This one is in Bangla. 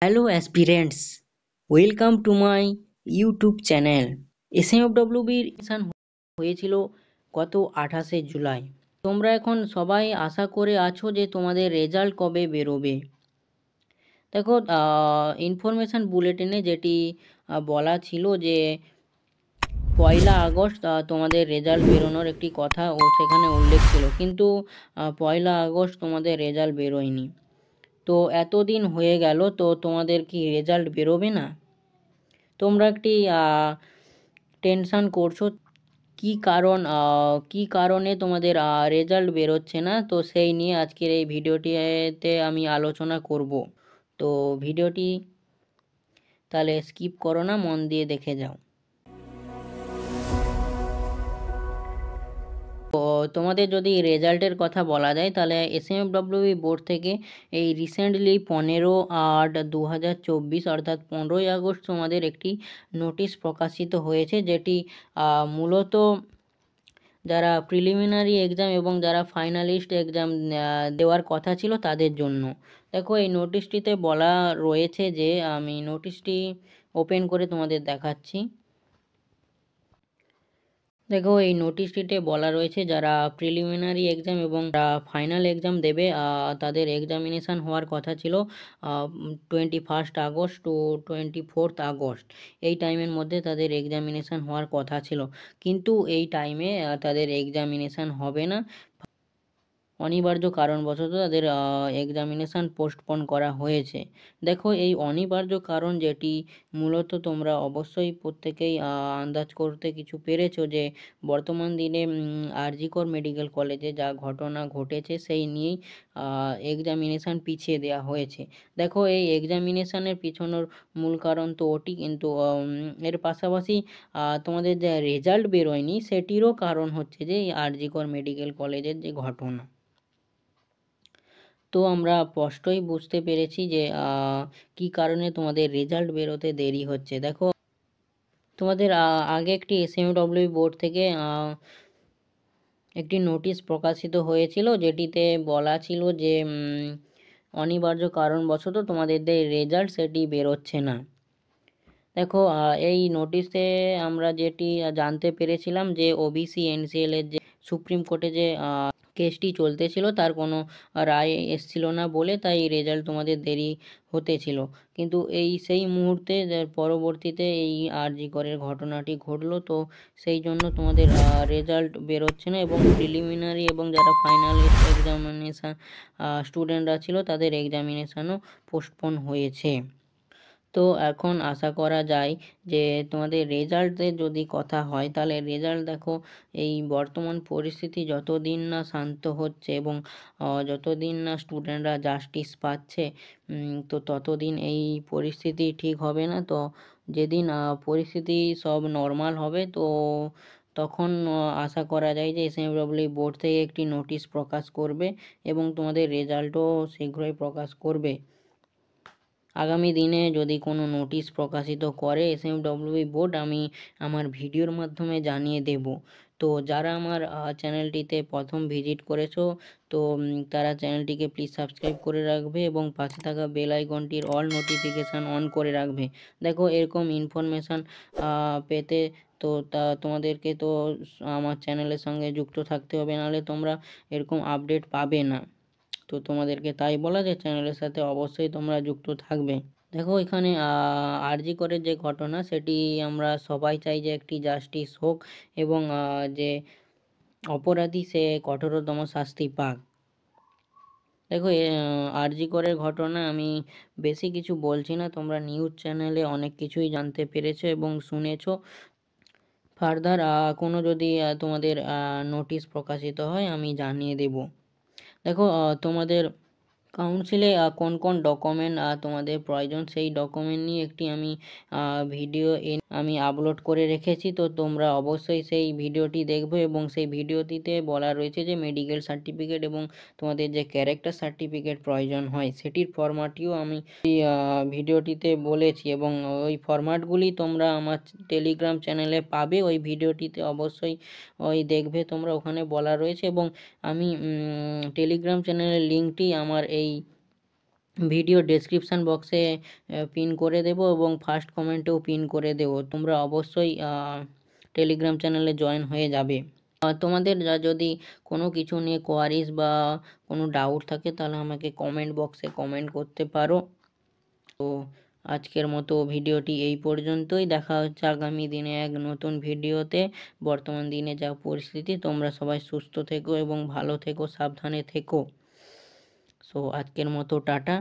Hello aspirants, welcome to my YouTube channel. এসএমএফডব্লিউবির এডমিশন হয়েছিল গত 28শে জুলাই। তোমরা এখন সবাই আশা করে আছো যে তোমাদের রেজাল্ট কবে বেরোবে। দেখো, ইনফরমেশান বুলেটিনে যেটি বলা ছিল যে 1লা আগস্ট তোমাদের রেজাল্ট বেরোনোর একটি কথা সেখানে উল্লেখ ছিল, কিন্তু 1লা আগস্ট তোমাদের রেজাল্ট বেরোয়নি। তো এতদিন হয়ে গেল, তো তোমাদের কি রেজাল্ট বেরোবে না? তোমরা একটি টেনশান করছো কি কারণে তোমাদের রেজাল্ট বেরোচ্ছে না, তো সেই নিয়ে আজকের এই ভিডিওটিতে আমি আলোচনা করব। তো ভিডিওটি তাহলে স্কিপ করো না, মন দিয়ে দেখে যাও। তো তোমাদের যদি রেজাল্টের কথা বলা যায়, তাহলে এসএমএফডব্লিউবি বোর্ড থেকে এই রিসেন্টলি 15/8/2024 অর্থাৎ 15ই আগস্ট তোমাদের একটি নোটিশ প্রকাশিত হয়েছে, যেটি মূলত যারা প্রিলিমিনারি এক্সাম এবং যারা ফাইনালিস্ট এক্সাম দেওয়ার কথা ছিল তাদের জন্য। দেখো, এই নোটিশটিতে বলা রয়েছে যে, আমি নোটিশটি ওপেন করে তোমাদের দেখাচ্ছি। দেখো, এই নোটিশটিতে বলা রয়েছে যারা প্রিলিমিনারি এক্সাম এবং ফাইনাল এক্সাম দেবে তাদের এক্সামিনেশান হওয়ার কথা ছিল 21 আগস্ট টু 24 আগস্ট। এই টাইমের মধ্যে তাদের এক্সামিনেশান হওয়ার কথা ছিল, কিন্তু এই টাইমে তাদের এক্সামিনেশান হবে না। অনিবার্য কারণবশত তাদের এক্সামিনেশান পোস্টপোন করা হয়েছে। দেখো, এই অনিবার্য কারণ যেটি মূলত তোমরা অবশ্যই প্রত্যেকেই আন্দাজ করতে কিছু পেরেছো, যে বর্তমান দিনে আরজিকর মেডিকেল কলেজে যা ঘটনা ঘটেছে সেই নিয়েই এক্সামিনেশান পিছিয়ে দেওয়া হয়েছে। দেখো, এই এক্সামিনেশানের পিছনের মূল কারণ তো ওটি, কিন্তু এর পাশাপাশি তোমাদের যে রেজাল্ট বেরোয়নি সেটিরও কারণ হচ্ছে যে এই আরজিকর মেডিকেল কলেজের যে ঘটনা। তো আমরা স্পষ্টই বুঝতে পেরেছি যে কী কারণে তোমাদের রেজাল্ট বেরোতে দেরি হচ্ছে। দেখো, তোমাদের আগে একটি এসএমডব্লিউ বোর্ড থেকে একটি নোটিশ প্রকাশিত হয়েছিল, যেটিতে বলা ছিল যে অনিবার্য কারণবশত তোমাদের যে রেজাল্ট সেটি বেরোচ্ছে না। দেখো, এই নোটিশে আমরা যেটি জানতে পেরেছিলাম যে ওবিসি এনসিএল এর যে সুপ্রিম কোর্টে যে কেসটি চলতেছিল তার কোনো রায় এসছিল না বলে তাই রেজাল্ট তোমাদের দেরি হতেছিল, কিন্তু সেই মুহূর্তে পরবর্তীতে এই আরজি করের ঘটনাটি ঘটলো, তো সেই জন্য তোমাদের রেজাল্ট বেরোচ্ছে না এবং প্রিলিমিনারি এবং যারা ফাইনাল এক্সামিনেশান স্টুডেন্টরা ছিল তাদের এক্সামিনেশানও পোস্টপোন হয়েছে। তো এখন আশা করা যায় যে তোমাদের রেজাল্টের যদি কথা হয়, তাহলে রেজাল্ট দেখো, এই বর্তমান পরিস্থিতি যতদিন না শান্ত হচ্ছে এবং যতদিন না স্টুডেন্টরা জাস্টিস পাচ্ছে, তো ততদিন এই পরিস্থিতি ঠিক হবে না। তো যেদিন পরিস্থিতি সব নর্মাল হবে, তো তখন আশা করা যায় যে এসএমডব্লিউ বোর্ড থেকে একটি নোটিশ প্রকাশ করবে এবং তোমাদের রেজাল্টও শীঘ্রই প্রকাশ করবে। আগামী দিনে যদি কোনো নোটিশ প্রকাশিত করে এসএমডব্লিউ বোর্ড, আমি আমার ভিডিওর মাধ্যমে জানিয়ে দেব। তো যারা আমার চ্যানেলটিতে প্রথম ভিজিট করেছো, তো তারা চ্যানেলটিকে প্লিজ সাবস্ক্রাইব করে রাখবে এবং পাশে থাকা বেল আইকনটির অল নোটিফিকেশান অন করে রাখবে। দেখো, এরকম ইনফরমেশান পেতে তো তোমাদেরকে তো আমার চ্যানেলের সঙ্গে যুক্ত থাকতে হবে, নাহলে তোমরা এরকম আপডেট পাবে না। তো তোমাদেরকে তাই বলা যে চ্যানেলের সাথে অবশ্যই তোমরা যুক্ত থাকবে। দেখো, এখানে আরজি করের যে ঘটনা সেটি আমরা সবাই চাই যে একটি জাস্টিস হোক এবং যে অপরাধী সে কঠোরতম শাস্তি পাক। দেখো, আরজি করের ঘটনা আমি বেশি কিছু বলছি না, তোমরা নিউজ চ্যানেলে অনেক কিছুই জানতে পেরেছো এবং শুনেছো। ফার্দার কোনো যদি তোমাদের নোটিশ প্রকাশিত হয় আমি জানিয়ে দেব। দেখো, তোমাদের কাউন্সিলে কোন কোন ডকুমেন্ট তোমাদের প্রয়োজন সেই ডকুমেন্ট নিয়ে একটি আমি ভিডিও আমি আপলোড করে রেখেছি, তো তোমরা অবশ্যই সেই ভিডিওটি দেখবে এবং সেই ভিডিওটিতে বলা রয়েছে যে মেডিকেল সার্টিফিকেট এবং তোমাদের যে ক্যারেক্টার সার্টিফিকেট প্রয়োজন হয় সেটির ফরম্যাটটিও আমি ভিডিওটিতে বলেছি এবং ওই ফরম্যাটগুলি তোমরা আমার টেলিগ্রাম চ্যানেলে পাবে। ওই ভিডিওটিতে অবশ্যই দেখবে তোমরা, ওখানে বলা রয়েছে এবং আমি টেলিগ্রাম চ্যানেলের লিঙ্কটি আমার এই ভিডিও ডেসক্রিপশান বক্সে পিন করে দেবো এবং ফার্স্ট কমেন্টেও পিন করে দেবো। তোমরা অবশ্যই টেলিগ্রাম চ্যানেলে জয়েন হয়ে যাবে। তোমাদের যদি কোনো কিছু নিয়ে কোয়ারিজ বা কোনো ডাউট থাকে তাহলে আমাকে কমেন্ট বক্সে কমেন্ট করতে পারো। তো আজকের মতো ভিডিওটি এই পর্যন্তই। দেখা হচ্ছে আগামী দিনে এক নতুন ভিডিওতে। বর্তমান দিনে যা পরিস্থিতি, তোমরা সবাই সুস্থ থেকো এবং ভালো থেকো, সাবধানে থেকো। সো আজকের মতো টাটা।